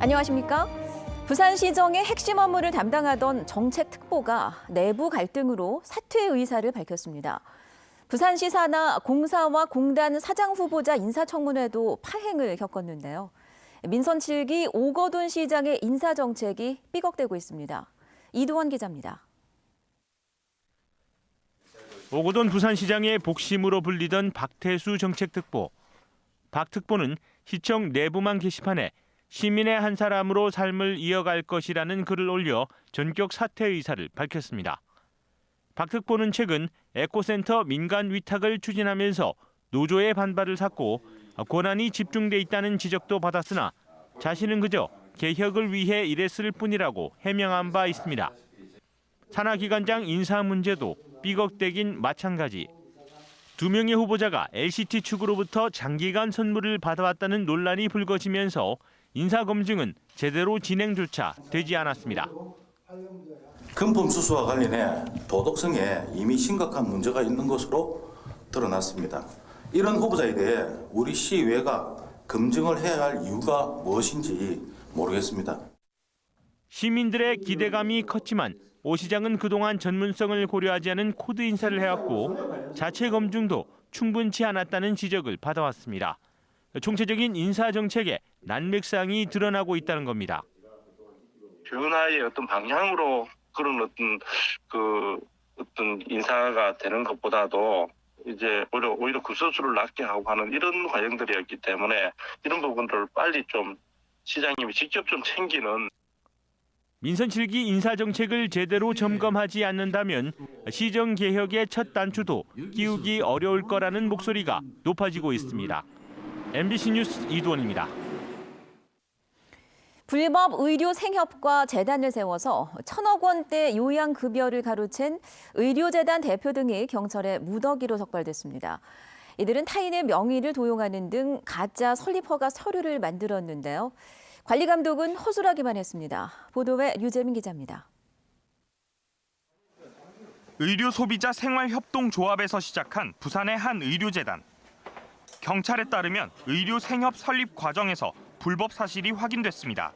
안녕하십니까? 부산시정의 핵심 업무를 담당하던 정책특보가 내부 갈등으로 사퇴 의사를 밝혔습니다. 부산시 산하 공사와 공단 사장 후보자 인사청문회도 파행을 겪었는데요. 민선 7기 오거돈 시장의 인사정책이 삐걱대고 있습니다. 이두원 기자입니다. 오거돈 부산시장의 복심으로 불리던 박태수 정책특보. 박 특보는 시청 내부망 게시판에 시민의 한 사람으로 삶을 이어갈 것이라는 글을 올려 전격 사퇴 의사를 밝혔습니다. 박 특보는 최근 에코센터 민간 위탁을 추진하면서 노조의 반발을 샀고 권한이 집중돼 있다는 지적도 받았으나 자신은 그저 개혁을 위해 일했을 뿐이라고 해명한 바 있습니다. 산하기관장 인사 문제도 삐걱대긴 마찬가지. 두 명의 후보자가 LCT 측으로부터 장기간 선물을 받아왔다는 논란이 불거지면서 인사검증은 제대로 진행조차 되지 않았습니다. 금품 수수와 관련해 도덕성에 이미 심각한 문제가 있는 것으로 드러났습니다. 이런 후보자에 대해 우리 시의회가 검증을 해야 할 이유가 무엇인지 모르겠습니다. 시민들의 기대감이 컸지만 오 시장은 그동안 전문성을 고려하지 않은 코드 인사를 해왔고 자체 검증도 충분치 않았다는 지적을 받아왔습니다. 총체적인 인사 정책에 난맥상이 드러나고 있다는 겁니다. 변화의 어떤 방향으로 그런 어떤 인사가 되는 것보다도 이제 오히려 구설수를 낮게 하고 하는 이런 과정들이었기 때문에 이런 부분들을 빨리 좀 시장님이 직접 좀 챙기는. 민선 7기 인사 정책을 제대로 점검하지 않는다면 시정 개혁의 첫 단추도 끼우기 어려울 거라는 목소리가 높아지고 있습니다. MBC 뉴스 이두원입니다. 불법 의료 생협과 재단을 세워서 1,000억 원대 요양급여를 가로챈 의료재단 대표 등이 경찰에 무더기로 적발됐습니다. 이들은 타인의 명의를 도용하는 등 가짜 설립허가 서류를 만들었는데요. 관리감독은 허술하기만 했습니다. 보도에 류재민 기자입니다. 의료소비자생활협동조합에서 시작한 부산의 한 의료재단. 경찰에 따르면 의료생협 설립 과정에서 불법 사실이 확인됐습니다.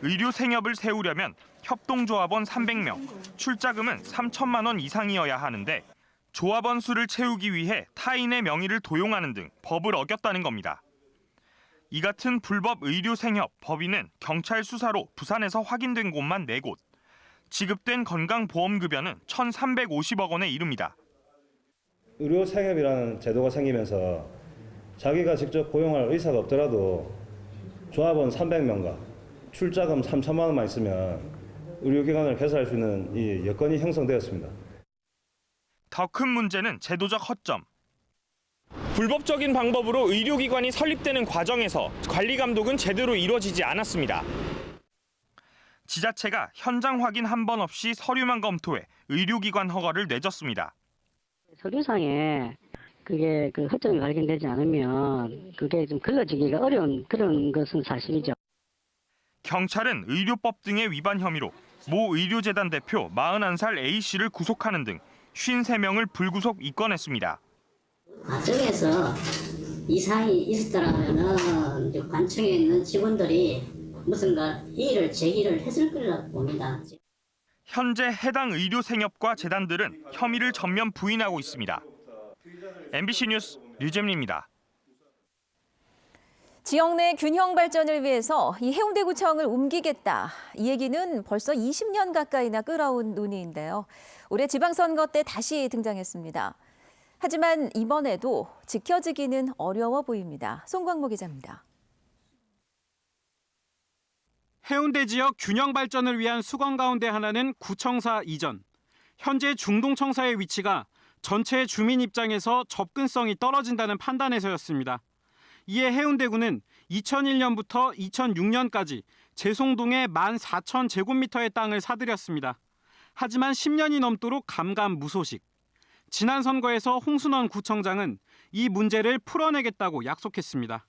의료생협을 세우려면 협동조합원 300명, 출자금은 3천만 원 이상이어야 하는데 조합원 수를 채우기 위해 타인의 명의를 도용하는 등 법을 어겼다는 겁니다. 이 같은 불법 의료생협 법인은 경찰 수사로 부산에서 확인된 곳만 4곳. 지급된 건강보험급여는 1,350억 원에 이릅니다. 의료생협이라는 제도가 생기면서 자기가 직접 고용할 의사가 없더라도 조합원 300명과 출자금 3천만 원만 있으면 의료기관을 개설할 수 있는 이 여건이 형성되었습니다. 더 큰 문제는 제도적 허점. 불법적인 방법으로 의료기관이 설립되는 과정에서 관리 감독은 제대로 이루어지지 않았습니다. 지자체가 현장 확인 한 번 없이 서류만 검토해 의료기관 허가를 내줬습니다. 서류상에 그게 허점이 발견되지 않으면 그게 좀 걸러지기가 어려운 그런 것은 사실이죠. 경찰은 의료법 등의 위반 혐의로 모 의료재단 대표 41살 A씨를 구속하는 등 53명을 불구속 입건했습니다. 과정에서 이상이 있었다라면은 이제 관청에 있는 직원들이 무슨가 이의를 제기를 했을 거라고 봅니다. 현재 해당 의료생협과 재단들은 혐의를 전면 부인하고 있습니다. MBC 뉴스 류재민입니다. 지역 내 균형 발전을 위해서 이 해운대구청을 옮기겠다. 이 얘기는 벌써 20년 가까이나 끌어온 논의인데요. 올해 지방선거 때 다시 등장했습니다. 하지만 이번에도 지켜지기는 어려워 보입니다. 송광모 기자입니다. 해운대 지역 균형 발전을 위한 수건 가운데 하나는 구청사 이전. 현재 중동청사의 위치가 전체 주민 입장에서 접근성이 떨어진다는 판단에서였습니다. 이에 해운대구는 2001년부터 2006년까지 재송동에 14,000제곱미터의 땅을 사들였습니다. 하지만 10년이 넘도록 감감무소식. 지난 선거에서 홍순원 구청장은 이 문제를 풀어내겠다고 약속했습니다.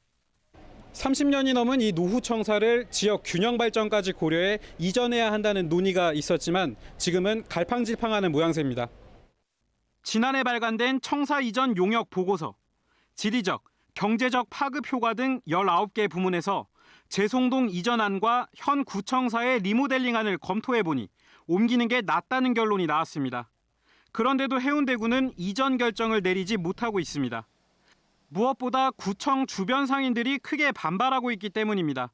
30년이 넘은 이 노후 청사를 지역 균형 발전까지 고려해 이전해야 한다는 논의가 있었지만 지금은 갈팡질팡하는 모양새입니다. 지난해 발간된 청사 이전 용역 보고서, 지리적, 경제적 파급 효과 등 19개 부문에서 재송동 이전안과 현 구청사의 리모델링안을 검토해보니 옮기는 게 낫다는 결론이 나왔습니다. 그런데도 해운대구는 이전 결정을 내리지 못하고 있습니다. 무엇보다 구청 주변 상인들이 크게 반발하고 있기 때문입니다.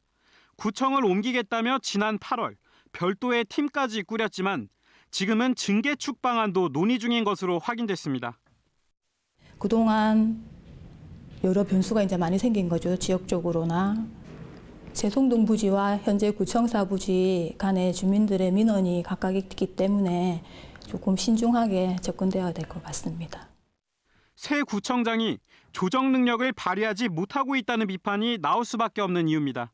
구청을 옮기겠다며 지난 8월 별도의 팀까지 꾸렸지만 지금은 증개축 방안도 논의 중인 것으로 확인됐습니다. 그동안 여러 변수가 이제 많이 생긴 거죠. 지역적으로나 재송동 부지와 현재 구청사 부지 간의 주민들의 민원이 각각 있기 때문에 조금 신중하게 접근되어야 될 것 같습니다. 새 구청장이 조정 능력을 발휘하지 못하고 있다는 비판이 나올 수밖에 없는 이유입니다.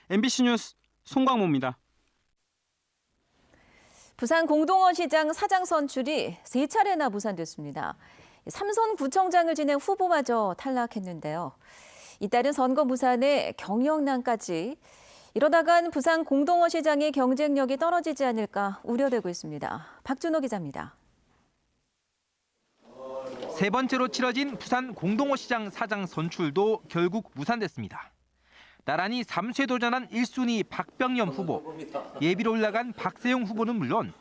MBC 뉴스 송광모입니다. 부산 공동어시장 사장 선출이 3차례나 무산됐습니다. 삼선구청장을 지낸 후보마저 탈락했는데요. 잇따른 선거 무산에 경영난까지. 이러다간 부산 공동어시장의 경쟁력이 떨어지지 않을까 우려되고 있습니다. 박준호 기자입니다. 세 번째로 치러진 부산 공동어시장 사장 선출도 결국 무산됐습니다. 나란히 3쇄 도전한 1순위 박병렴 후보, 예비로 올라간 박세용 후보는 물론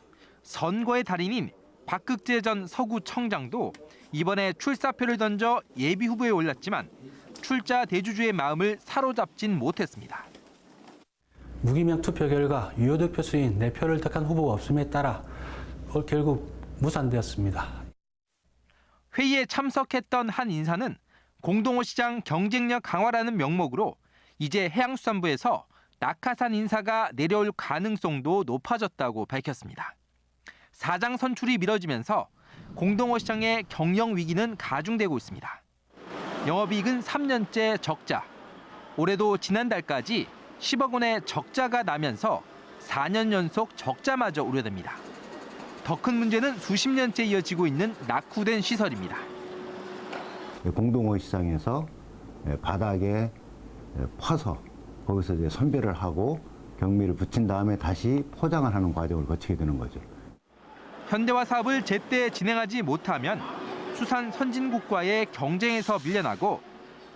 선거의 달인인 박극재 전 서구청장도 이번에 출사표를 던져 예비 후보에 올랐지만 출자 대주주의 마음을 사로잡진 못했습니다. 무기명 투표 결과 유효 득표수인 4표를 득한 후보가 없음에 따라 결국 무산되었습니다. 회의에 참석했던 한 인사는 공동어시장 경쟁력 강화라는 명목으로 이제 해양수산부에서 낙하산 인사가 내려올 가능성도 높아졌다고 밝혔습니다. 사장 선출이 미뤄지면서 공동어시장의 경영 위기는 가중되고 있습니다. 영업이익은 3년째 적자. 올해도 지난달까지 10억 원의 적자가 나면서 4년 연속 적자마저 우려됩니다. 더 큰 문제는 수십 년째 이어지고 있는 낙후된 시설입니다. 공동어시장에서 바닥에 퍼서 거기서 이제 선별을 하고 경미를 붙인 다음에 다시 포장을 하는 과정을 거치게 되는 거죠. 현대화 사업을 제때 진행하지 못하면 수산 선진국과의 경쟁에서 밀려나고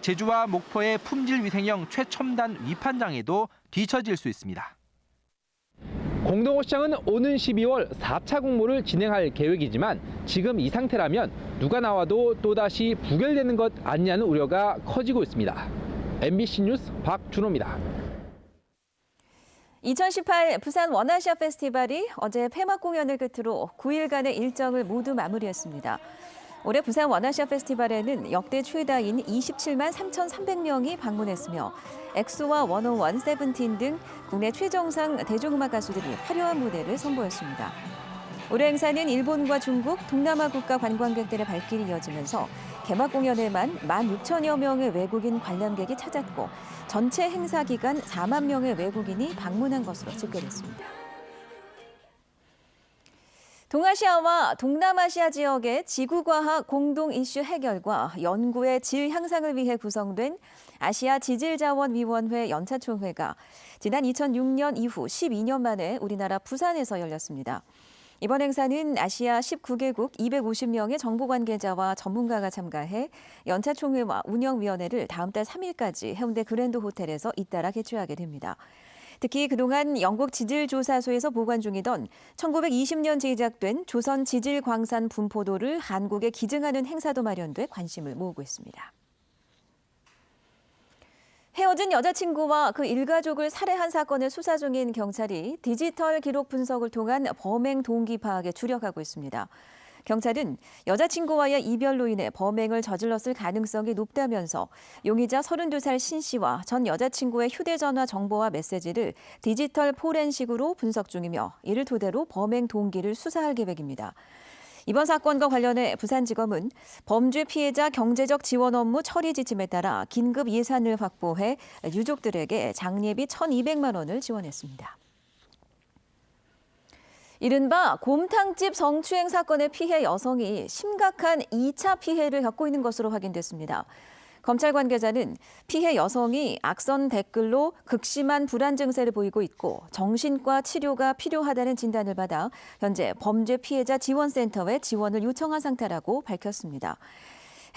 제주와 목포의 품질 위생형 최첨단 위판장에도 뒤처질 수 있습니다. 공동어시장은 오는 12월 4차 공모를 진행할 계획이지만 지금 이 상태라면 누가 나와도 또다시 부결되는 것 아니냐는 우려가 커지고 있습니다. MBC 뉴스 박준호입니다. 2018 부산 원아시아 페스티벌이 어제 폐막 공연을 끝으로 9일간의 일정을 모두 마무리했습니다. 올해 부산 원아시아 페스티벌에는 역대 최다인 27만 3,300명이 방문했으며 엑소와 원어원, 세븐틴 등 국내 최정상 대중음악 가수들이 화려한 무대를 선보였습니다. 올해 행사는 일본과 중국, 동남아 국가 관광객들의 발길이 이어지면서 개막 공연에만 16,000여 명의 외국인 관람객이 찾았고 전체 행사 기간 4만 명의 외국인이 방문한 것으로 집계됐습니다. 동아시아와 동남아시아 지역의 지구과학 공동 이슈 해결과 연구의 질 향상을 위해 구성된 아시아 지질자원위원회 연차총회가 지난 2006년 이후 12년 만에 우리나라 부산에서 열렸습니다. 이번 행사는 아시아 19개국 250명의 정보 관계자와 전문가가 참가해 연차총회와 운영위원회를 다음 달 3일까지 해운대 그랜드 호텔에서 잇따라 개최하게 됩니다. 특히 그동안 영국 지질조사소에서 보관 중이던 1920년 제작된 조선 지질광산 분포도를 한국에 기증하는 행사도 마련돼 관심을 모으고 있습니다. 헤어진 여자친구와 그 일가족을 살해한 사건을 수사 중인 경찰이 디지털 기록 분석을 통한 범행 동기 파악에 주력하고 있습니다. 경찰은 여자친구와의 이별로 인해 범행을 저질렀을 가능성이 높다면서 용의자 32살 신 씨와 전 여자친구의 휴대전화 정보와 메시지를 디지털 포렌식으로 분석 중이며 이를 토대로 범행 동기를 수사할 계획입니다. 이번 사건과 관련해 부산지검은 범죄 피해자 경제적 지원 업무 처리 지침에 따라 긴급 예산을 확보해 유족들에게 장례비 1,200만 원을 지원했습니다. 이른바 곰탕집 성추행 사건의 피해 여성이 심각한 2차 피해를 겪고 있는 것으로 확인됐습니다. 검찰 관계자는 피해 여성이 악성 댓글로 극심한 불안 증세를 보이고 있고 정신과 치료가 필요하다는 진단을 받아 현재 범죄 피해자 지원센터에 지원을 요청한 상태라고 밝혔습니다.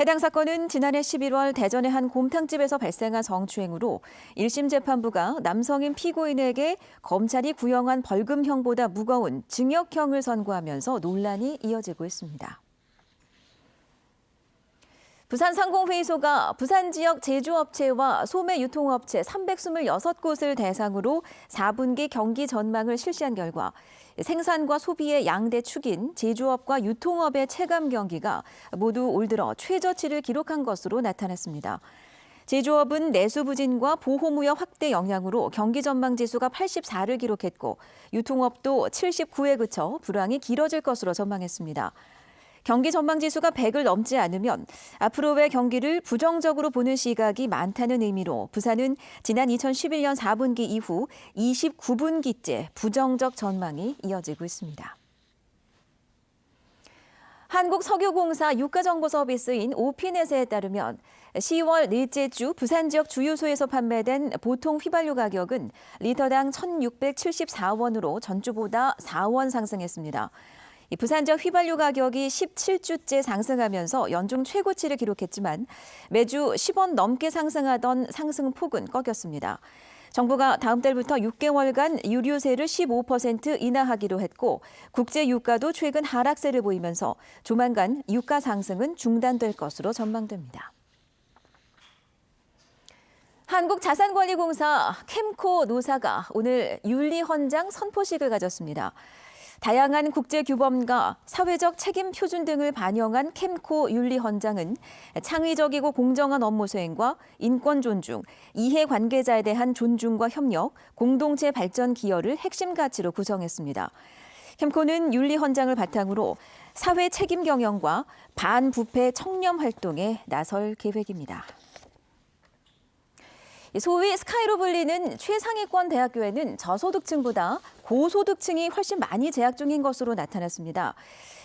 해당 사건은 지난해 11월 대전의 한 곰탕집에서 발생한 성추행으로 1심 재판부가 남성인 피고인에게 검찰이 구형한 벌금형보다 무거운 징역형을 선고하면서 논란이 이어지고 있습니다. 부산상공회의소가 부산 지역 제조업체와 소매 유통업체 326곳을 대상으로 4분기 경기 전망을 실시한 결과 생산과 소비의 양대 축인 제조업과 유통업의 체감 경기가 모두 올 들어 최저치를 기록한 것으로 나타났습니다. 제조업은 내수 부진과 보호무역 확대 영향으로 경기 전망 지수가 84를 기록했고 유통업도 79에 그쳐 불황이 길어질 것으로 전망했습니다. 경기 전망 지수가 100을 넘지 않으면 앞으로의 경기를 부정적으로 보는 시각이 많다는 의미로 부산은 지난 2011년 4분기 이후 29분기째 부정적 전망이 이어지고 있습니다. 한국석유공사 유가정보 서비스인 오피넷에 따르면 10월 넷째 주 부산 지역 주유소에서 판매된 보통 휘발유 가격은 리터당 1,674원으로 전주보다 4원 상승했습니다. 부산 지역 휘발유 가격이 17주째 상승하면서 연중 최고치를 기록했지만 매주 10원 넘게 상승하던 상승폭은 꺾였습니다. 정부가 다음 달부터 6개월간 유류세를 15% 인하하기로 했고 국제 유가도 최근 하락세를 보이면서 조만간 유가 상승은 중단될 것으로 전망됩니다. 한국자산관리공사 캠코 노사가 오늘 윤리헌장 선포식을 가졌습니다. 다양한 국제규범과 사회적 책임 표준 등을 반영한 캠코 윤리헌장은 창의적이고 공정한 업무 수행과 인권 존중, 이해관계자에 대한 존중과 협력, 공동체 발전 기여를 핵심 가치로 구성했습니다. 캠코는 윤리헌장을 바탕으로 사회 책임 경영과 반부패 청렴 활동에 나설 계획입니다. 소위 스카이로 불리는 최상위권 대학교에는 저소득층보다 고소득층이 훨씬 많이 재학 중인 것으로 나타났습니다.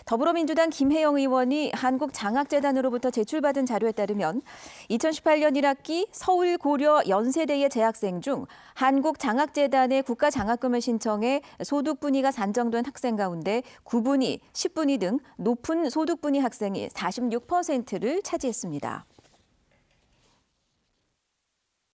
더불어민주당 김혜영 의원이 한국장학재단으로부터 제출받은 자료에 따르면 2018년 1학기 서울 고려 연세대의 재학생 중 한국장학재단의 국가장학금을 신청해 소득분위가 산정된 학생 가운데 9분위, 10분위 등 높은 소득분위 학생이 46%를 차지했습니다.